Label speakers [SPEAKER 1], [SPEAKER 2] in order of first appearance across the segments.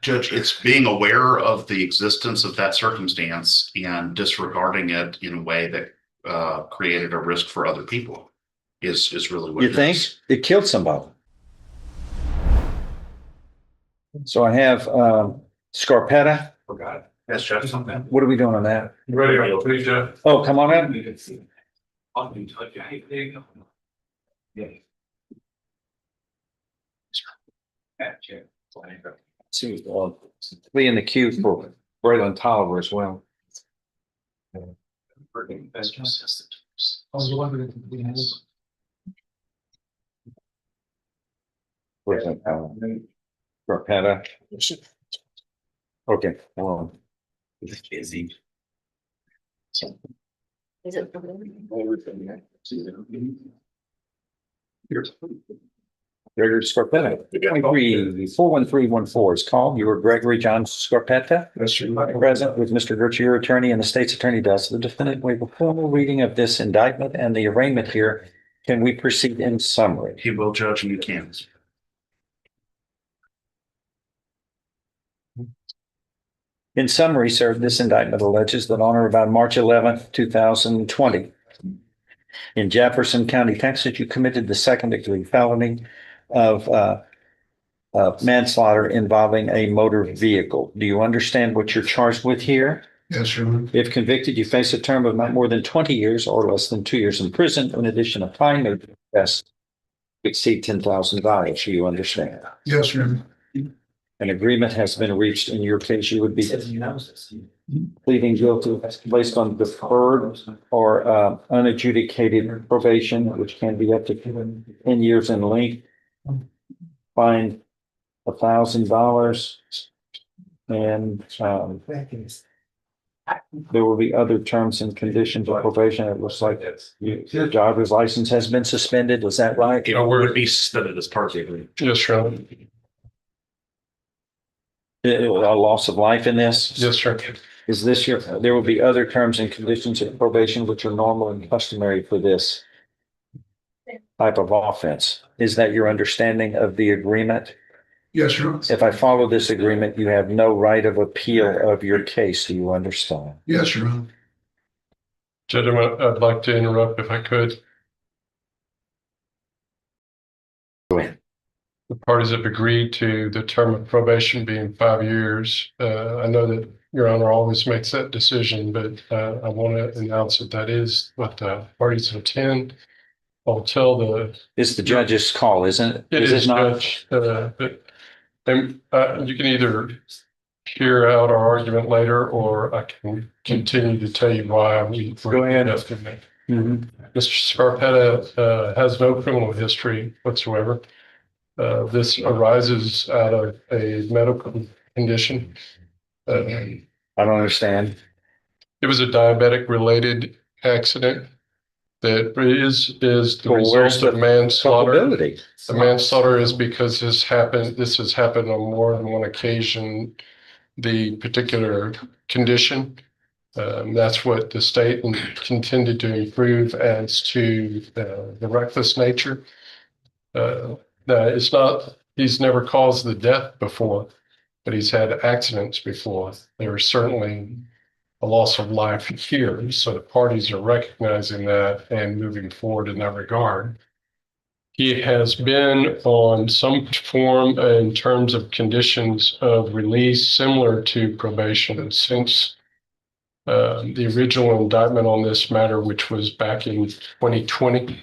[SPEAKER 1] Judge, it's being aware of the existence of that circumstance and disregarding it in a way that created a risk for other people is really what
[SPEAKER 2] You think it killed somebody? So I have Scarpetta.
[SPEAKER 3] Forgot it. Yes, Jeff, something.
[SPEAKER 2] What are we doing on that?
[SPEAKER 3] You ready to go, please, Jeff?
[SPEAKER 2] Oh, come on in.
[SPEAKER 3] Yeah.
[SPEAKER 2] See, be in the queue for Braylon Tolliver as well. Where's that? Scarpetta. Okay, hold on.
[SPEAKER 3] It's busy.
[SPEAKER 4] Is it?
[SPEAKER 2] Gregory Scarpetta. 41314 is called. You were Gregory John Scarpetta. Present with Mr. Gertz, your attorney, and the state's attorney does. The defendant waive a formal reading of this indictment and the arraignment here. Can we proceed in summary?
[SPEAKER 1] He will, Judge, and you can.
[SPEAKER 2] In summary, sir, this indictment alleges that on or about March 11th, 2020, in Jefferson County, Texas, you committed the second-degree felony of manslaughter involving a motor vehicle. Do you understand what you're charged with here?
[SPEAKER 5] Yes, Your Honor.
[SPEAKER 2] If convicted, you face a term of not more than 20 years or less than 2 years in prison. In addition, a fine may be assessed to exceed $10,000. Do you understand?
[SPEAKER 5] Yes, Your Honor.
[SPEAKER 2] An agreement has been reached. In your case, you would be pleading guilty based on deferred or unadjudicated probation, which can be up to 10 years in length. Fined $1,000, and there will be other terms and conditions of probation. It looks like your driver's license has been suspended. Was that right?
[SPEAKER 1] It would be suspended as part of the agreement.
[SPEAKER 3] Yes, Your Honor.
[SPEAKER 2] A loss of life in this?
[SPEAKER 3] Yes, sir.
[SPEAKER 2] Is this your, there will be other terms and conditions of probation which are normal and customary for this type of offense. Is that your understanding of the agreement?
[SPEAKER 5] Yes, Your Honor.
[SPEAKER 2] If I follow this agreement, you have no right of appeal of your case. Do you understand?
[SPEAKER 5] Yes, Your Honor.
[SPEAKER 3] Judge, I'd like to interrupt if I could.
[SPEAKER 2] Go ahead.
[SPEAKER 3] The parties have agreed to the term of probation being 5 years. I know that Your Honor always makes that decision, but I want to announce that that is what the parties intend. I'll tell the.
[SPEAKER 2] It's the judge's call, isn't it?
[SPEAKER 3] It is, Judge, but you can either hear out our argument later, or I can continue to tell you why we.
[SPEAKER 2] Go ahead.
[SPEAKER 3] Mr. Scarpetta has no criminal history whatsoever. This arises out of a medical condition.
[SPEAKER 2] I don't understand.
[SPEAKER 3] It was a diabetic related accident that is the
[SPEAKER 2] Well, where's
[SPEAKER 3] result of manslaughter.
[SPEAKER 2] Culpability.
[SPEAKER 3] The manslaughter is because this has happened on more than one occasion, the particular condition. That's what the state intended to improve as to the reckless nature. It's not, he's never caused the death before, but he's had accidents before. There is certainly a loss of life here. So the parties are recognizing that and moving forward in that regard. He has been on some form in terms of conditions of release similar to probation since the original indictment on this matter, which was back in 2020.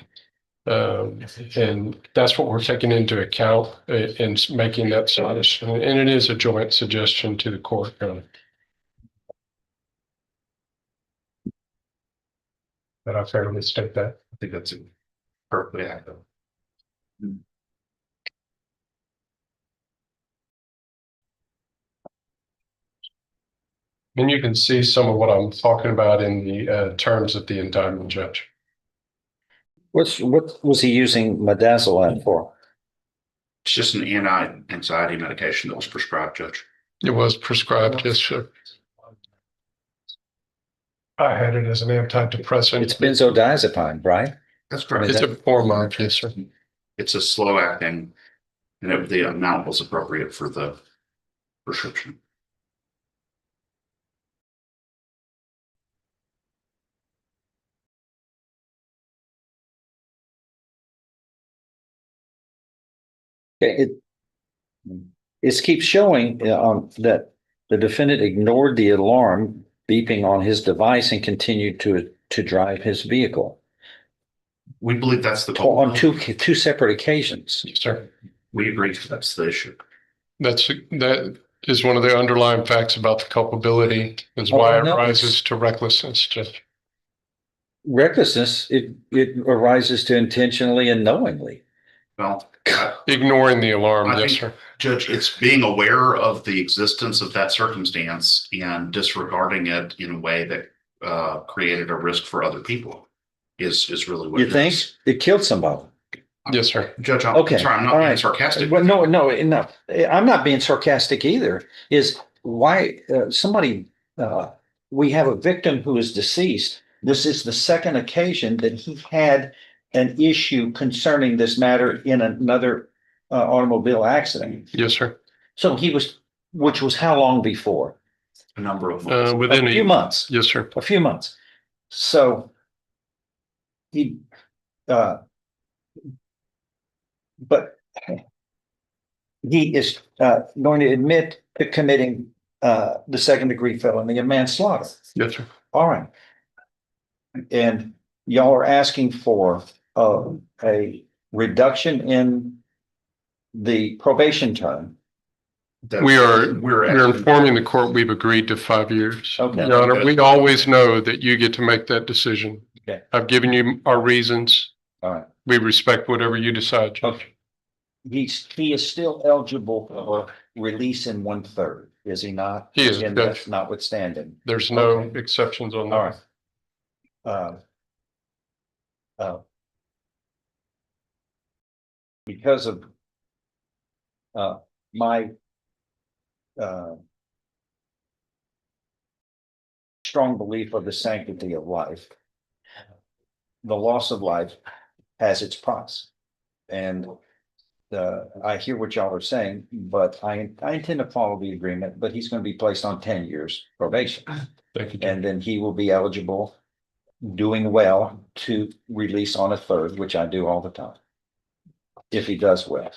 [SPEAKER 3] And that's what we're taking into account in making that suggestion. And it is a joint suggestion to the court. Did I fairly state that?
[SPEAKER 1] I think that's perfectly accurate.
[SPEAKER 3] And you can see some of what I'm talking about in the terms of the indictment, Judge.
[SPEAKER 2] What was he using midazolam for?
[SPEAKER 1] It's just an anti-anxiety medication that was prescribed, Judge.
[SPEAKER 3] It was prescribed, yes, sir. I had it as an antidepressant.
[SPEAKER 2] It's benzodiazepine, right?
[SPEAKER 1] That's correct.
[SPEAKER 3] It's a form of, yes, sir.
[SPEAKER 1] It's a slow acting, and the amount was appropriate for the prescription.
[SPEAKER 2] It keeps showing that the defendant ignored the alarm beeping on his device and continued to drive his vehicle
[SPEAKER 1] We believe that's the
[SPEAKER 2] on
[SPEAKER 1] goal.
[SPEAKER 2] two separate occasions.
[SPEAKER 3] Yes, sir.
[SPEAKER 1] We agree that's the issue.
[SPEAKER 3] That is one of the underlying facts about the culpability is why it rises to recklessness, Judge.
[SPEAKER 2] Recklessness, it arises to intentionally and knowingly.
[SPEAKER 1] Well,
[SPEAKER 3] Ignoring the alarm,
[SPEAKER 1] I
[SPEAKER 3] yes,
[SPEAKER 1] think,
[SPEAKER 3] sir.
[SPEAKER 1] Judge, it's being aware of the existence of that circumstance and disregarding it in a way that created a risk for other people is really what
[SPEAKER 2] You
[SPEAKER 1] it
[SPEAKER 2] think
[SPEAKER 1] is.
[SPEAKER 2] it killed somebody?
[SPEAKER 3] Yes, sir.
[SPEAKER 1] Judge, I'm
[SPEAKER 2] Okay,
[SPEAKER 1] sorry, I'm not
[SPEAKER 2] all
[SPEAKER 1] being
[SPEAKER 2] right.
[SPEAKER 1] sarcastic.
[SPEAKER 2] Well, no, I'm not being sarcastic either. Is why we have a victim who is deceased. This is the second occasion that he had an issue concerning this matter in another automobile accident.
[SPEAKER 3] Yes, sir.
[SPEAKER 2] So which was how long before?
[SPEAKER 1] A number of months.
[SPEAKER 3] Within
[SPEAKER 2] A few months.
[SPEAKER 3] Yes, sir.
[SPEAKER 2] A few months. So he, but he is going to admit to committing the second degree felony of manslaughter.
[SPEAKER 3] Yes, sir.
[SPEAKER 2] All right. And y'all are asking for a reduction in the probation term.
[SPEAKER 3] We're informing the court we've agreed to 5 years.
[SPEAKER 2] Okay.
[SPEAKER 3] Your Honor, we always know that you get to make that decision.
[SPEAKER 2] Okay.
[SPEAKER 3] I've given you our reasons.
[SPEAKER 2] All right.
[SPEAKER 3] We respect whatever you decide, Judge.
[SPEAKER 2] Okay. He is still eligible for release in 1/3, is he not?
[SPEAKER 3] He is,
[SPEAKER 2] And
[SPEAKER 3] Judge.
[SPEAKER 2] that's notwithstanding.
[SPEAKER 3] There's no
[SPEAKER 2] Okay.
[SPEAKER 3] exceptions on
[SPEAKER 2] All
[SPEAKER 3] that.
[SPEAKER 2] right. Because of my strong belief of the sanctity of life, the loss of life has its price. And I hear what y'all are saying, but I intend to follow the agreement, but he's going to be placed on 10 years probation.
[SPEAKER 3] Thank you, Judge.
[SPEAKER 2] And then he will be eligible, doing well, to release on 1/3, which I do all the time. If he does well.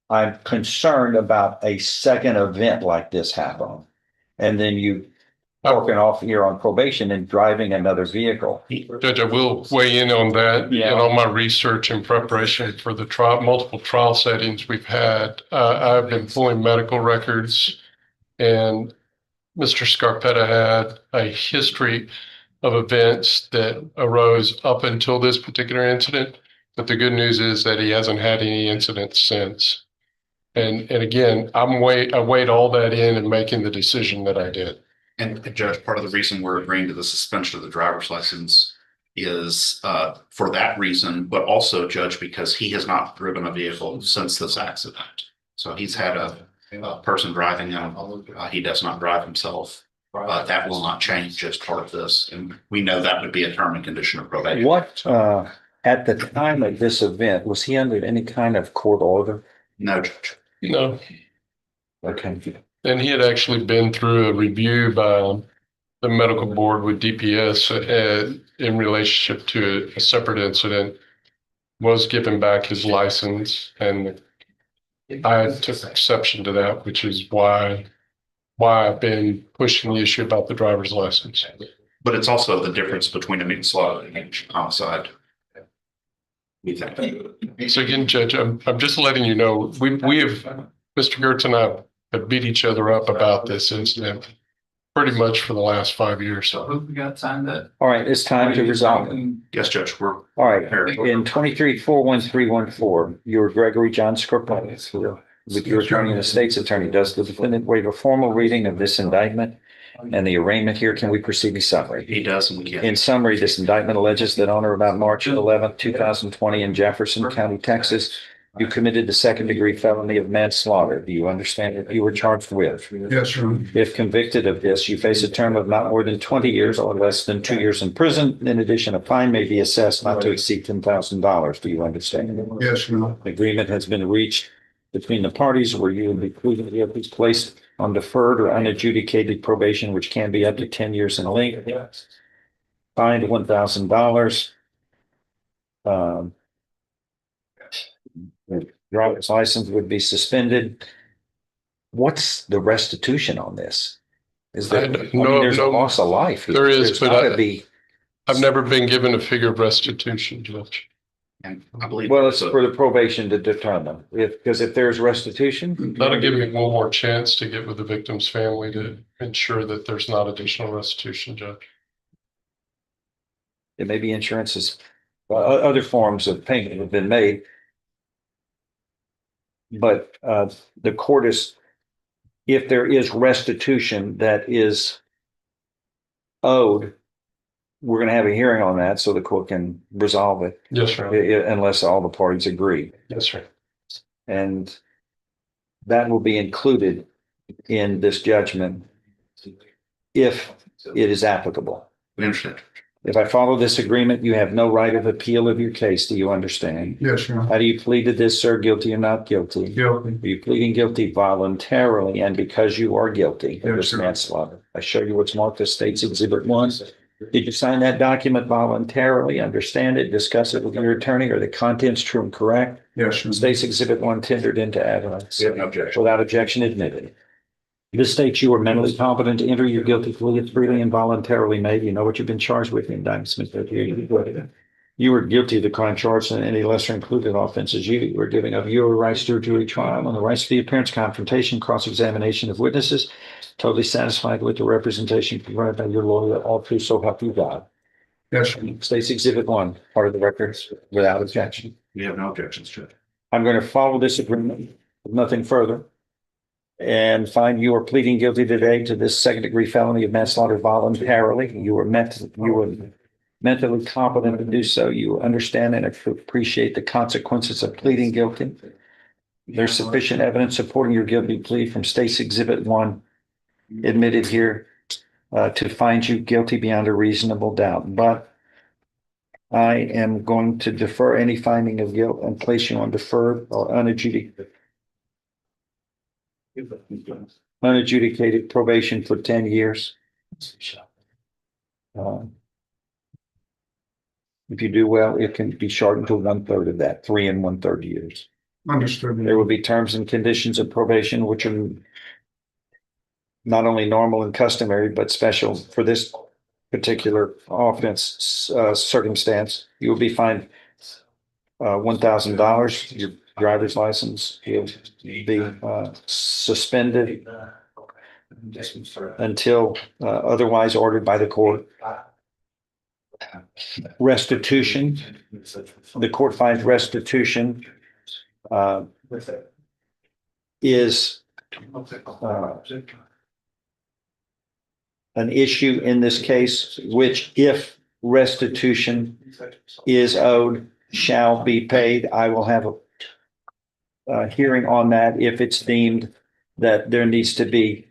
[SPEAKER 2] I'm concerned about a second event like this happening. And then you working off here on probation and driving another vehicle.
[SPEAKER 3] Judge, I will weigh in on that.
[SPEAKER 2] Yeah.
[SPEAKER 3] In all my research and preparation for the trial, multiple trial settings we've had, I've been pulling medical records, and Mr. Scarpetta had a history of events that arose up until this particular incident. But the good news is that he hasn't had any incidents since. And again, I weighed all that in making the decision that I did.
[SPEAKER 1] And Judge, part of the reason we're agreeing to the suspension of the driver's license is for that reason, but also, Judge, because he has not driven a vehicle since this accident. So he's had a person driving him. He does not drive himself. That will not change as part of this. And we know that would be a term and condition of probation.
[SPEAKER 2] What, at the time of this event, was he under any kind of court order?
[SPEAKER 1] No, Judge.
[SPEAKER 3] No.
[SPEAKER 2] Okay.
[SPEAKER 3] And he had actually been through a review by the medical board with DPS in relationship to a separate incident, was given back his license, and I took exception to that, which is why I've been pushing the issue about the driver's license.
[SPEAKER 1] But it's also the difference between a manslaughter and a homicide. We think.
[SPEAKER 3] So again, Judge, I'm just letting you know, we have, Mr. Gertz and I have beat each other up about this incident pretty much for the last 5 years.
[SPEAKER 4] We got time that.
[SPEAKER 2] All right, it's time to resolve it.
[SPEAKER 1] Yes, Judge, we're
[SPEAKER 2] All right, in 23-41314, you're Gregory John Scarpetta, with your attorney and the state's attorney. Does the defendant waive a formal reading of this indictment and the arraignment here? Can we proceed in summary?
[SPEAKER 1] he does and we can't.
[SPEAKER 2] In summary, this indictment alleges that on or about March 11th, 2020 in Jefferson County, Texas, you committed the second degree felony of manslaughter. Do you understand what you were charged with?
[SPEAKER 5] Yes, Your Honor.
[SPEAKER 2] If convicted of this, you face a term of not more than 20 years or less than 2 years in prison. In addition, a fine may be assessed not to exceed $10,000. Do you understand?
[SPEAKER 5] Yes, Your Honor.
[SPEAKER 2] The agreement has been reached between the parties where you will be pleading guilty, placed on deferred or unadjudicated probation, which can be up to 10 years in length. Fined $1,000. Driver's license would be suspended. What's the restitution on this? Is there, there's a loss of life.
[SPEAKER 3] There is,
[SPEAKER 2] There's
[SPEAKER 3] but
[SPEAKER 2] gotta be.
[SPEAKER 3] I've never been given a figure of restitution, Judge.
[SPEAKER 1] And I believe.
[SPEAKER 2] Well, it's for the probation to determine because if there's restitution.
[SPEAKER 3] That'll give me one more chance to get with the victim's family to ensure that there's not additional restitution, Judge.
[SPEAKER 2] It may be insurances, other forms of payment have been made. But the court is, if there is restitution that is owed, we're going to have a hearing on that so the court can resolve it.
[SPEAKER 3] Yes, sir.
[SPEAKER 2] Unless all the parties agree.
[SPEAKER 3] Yes, sir.
[SPEAKER 2] And that will be included in this judgment if it is applicable.
[SPEAKER 1] We understand.
[SPEAKER 2] If I follow this agreement, you have no right of appeal of your case. Do you understand?
[SPEAKER 5] Yes, Your Honor.
[SPEAKER 2] How do you plead to this, sir? Guilty or not guilty?
[SPEAKER 5] Guilty.
[SPEAKER 2] Are you pleading guilty voluntarily and because you are guilty of
[SPEAKER 5] Yes,
[SPEAKER 2] this
[SPEAKER 5] sir.
[SPEAKER 2] manslaughter? I show you what's marked as State's Exhibit 1. Did you sign that document voluntarily, understand it, discuss it with your attorney? Are the contents true and correct?
[SPEAKER 5] Yes, Your Honor.
[SPEAKER 2] State's Exhibit 1 tendered into evidence.
[SPEAKER 1] We have no objection.
[SPEAKER 2] Without objection admitted. This states you are mentally competent to enter your guilty plea if freely and voluntarily made. You know what you've been charged with in indictment. You were guilty of the crime charged and any lesser included offenses. You were giving up your rights to a jury trial and the rights to the appearance, confrontation, cross-examination of witnesses. Totally satisfied with the representation provided by your lawyer. All true, so help you God.
[SPEAKER 5] Yes, Your Honor.
[SPEAKER 2] State's Exhibit 1, part of the records, without objection.
[SPEAKER 1] We have no objections, Judge.
[SPEAKER 2] I'm going to follow this agreement with nothing further and find you are pleading guilty today to this second-degree felony of manslaughter voluntarily. You were mentally competent to do so. You understand and appreciate the consequences of pleading guilty. There's sufficient evidence supporting your guilty plea from State's Exhibit 1 admitted here to find you guilty beyond a reasonable doubt. But I am going to defer any finding of guilt and place you on deferred or unadjudicated probation for 10 years. If you do well, it can be shortened to 1/3 of that, 3 1/3 years.
[SPEAKER 5] Understood.
[SPEAKER 2] There will be terms and conditions of probation, which are not only normal and customary, but special for this particular offense circumstance. You will be fined $1,000. Your driver's license will be suspended until otherwise ordered by the court. Restitution, the court finds restitution is an issue in this case, which if restitution is owed, shall be paid. I will have a hearing on that if it's deemed that there needs to be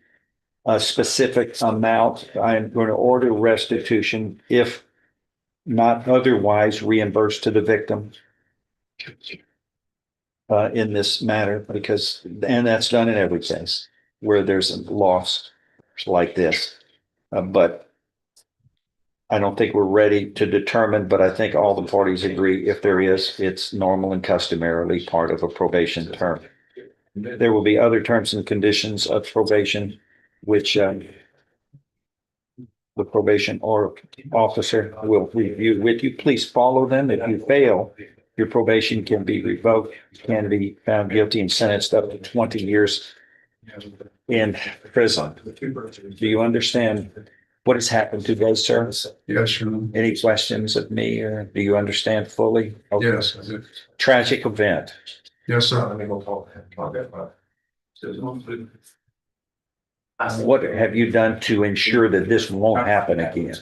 [SPEAKER 2] a specific amount. I'm going to order restitution if not otherwise reimbursed to the victim in this matter, because, and that's done in every case where there's a loss like this. But I don't think we're ready to determine, but I think all the parties agree if there is, it's normal and customarily part of a probation term. There will be other terms and conditions of probation, which the probation or officer will review with you. Please follow them. If you fail, your probation can be revoked, can be found guilty and sentenced up to 20 years in prison. Do you understand what has happened today, sir?
[SPEAKER 5] Yes, Your Honor.
[SPEAKER 2] Any questions of me, or do you understand fully? Okay.
[SPEAKER 5] Yes, I do.
[SPEAKER 2] Tragic event.
[SPEAKER 5] Yes, sir.
[SPEAKER 2] What have you done to ensure that this won't happen again?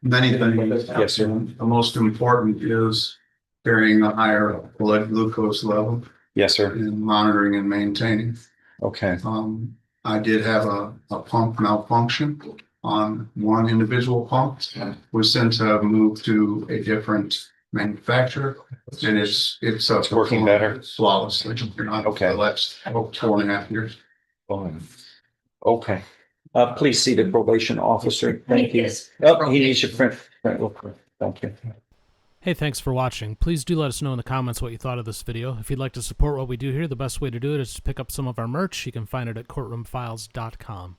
[SPEAKER 5] Many things.
[SPEAKER 2] Yes, sir.
[SPEAKER 5] The most important is carrying a higher blood glucose level
[SPEAKER 2] Yes, sir.
[SPEAKER 5] and monitoring and maintaining.
[SPEAKER 2] Okay.
[SPEAKER 5] I did have a pump malfunction on one individual pump. We since have moved to a different manufacturer, and it's
[SPEAKER 2] working better?
[SPEAKER 5] flawlessly. You're not
[SPEAKER 2] Okay.
[SPEAKER 5] the last 4.5 years.
[SPEAKER 2] Okay. Please see the probation officer. Thank you. Oh, he needs your print. Real quick. Thank you.
[SPEAKER 4] Hey, thanks for watching. Please do let us know in the comments what you thought of this video. If you'd like to support what we do here, the best way to do it is to pick up some of our merch. You can find it at courtroomfiles.com.